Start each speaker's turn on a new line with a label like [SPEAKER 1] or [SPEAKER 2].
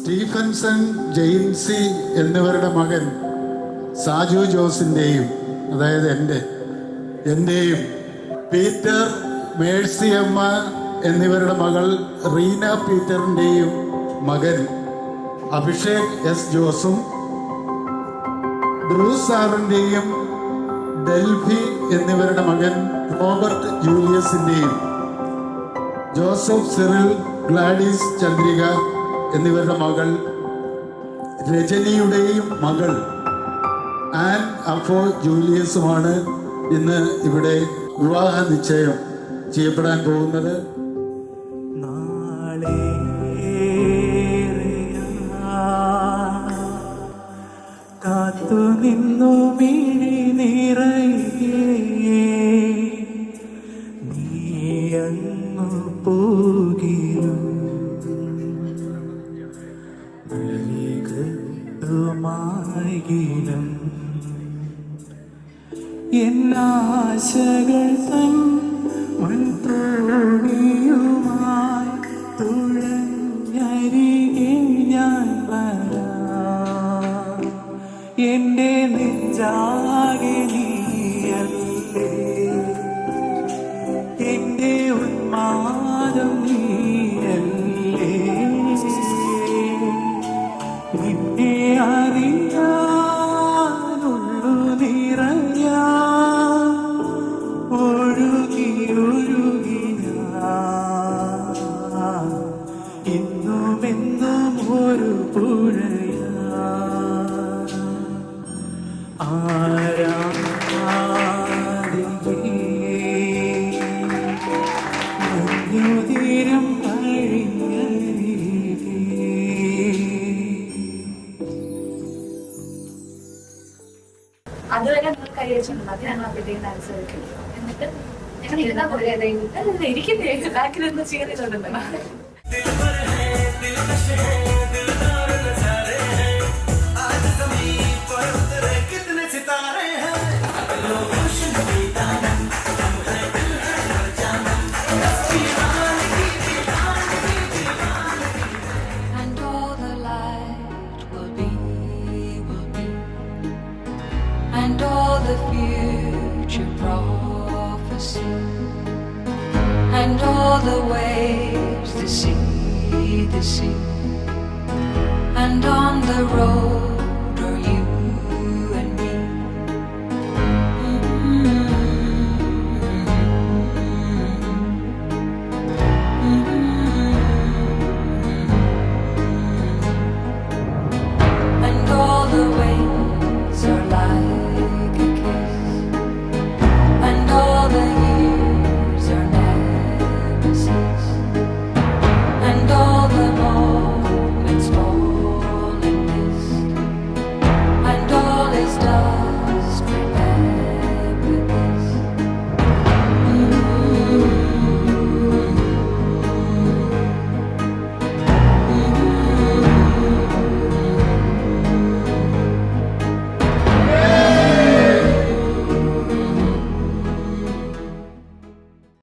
[SPEAKER 1] Stephenson ജെയിംസി എന്നിവരുടെ മകൻ സാജു ജോസിൻ്റെയും, അതായത് എൻ്റെയും പീറ്റർ മേഴ്സിയമ്മ എന്നിവരുടെ മകൾ റീന പീറ്ററിൻ്റെയും മകൻ അഭിഷേക് എസ് ജോസും, ബ്രൂസ് സാറിൻ്റെയും ഡെൽഫി എന്നിവരുടെ മകൻ റോബർട്ട് ജൂലിയസിൻ്റെയും, ജോസഫ് സിറിൽ ഗ്ലാഡിസ് ചന്ദ്രിക എന്നിവരുടെ മകൾ രജനിയുടെയും മകൾ ആൻ അഫോ ജൂലിയസുമാണ് ഇന്ന് ഇവിടെ വിവാഹ നിശ്ചയം ചെയ്യപ്പെടാൻ പോകുന്നത്.
[SPEAKER 2] കാത്തു നിന്നു മിഴി നിറയെ നീയങ്ങു പോകിലും ും എന്നാശകൾ തൻ മുൻതോണിയുമായി തുഴഞ്ഞരികെ ഞാൻ വരാം. എൻ്റെ നെഞ്ചാകെ നീയല്ലേ, എൻ്റെ ഉന്മാദം നീയല്ലേ, നിന്നെ അറിയാനുള്ളു നിറയാ ഒഴുകി ഒഴുകി എന്നുമെന്നും ഒരു പുഴയാ. ആരാധീരം
[SPEAKER 3] അതുവരെ നമ്മൾ കൈവച്ചിട്ടുണ്ട്. അത് ഞങ്ങൾ അപ്പോഴത്തേക്കും ഡാൻസ് കളിക്കും. എന്നിട്ട് ഞങ്ങൾ ഇരുന്നാൽ പോലെ ഇരിക്കുന്നേ ബാക്കിൽ നിന്ന് ചെയ്തിട്ടുണ്ടല്ലോ.
[SPEAKER 4] And all the future prophecy, and all the waves, the sea, and on the road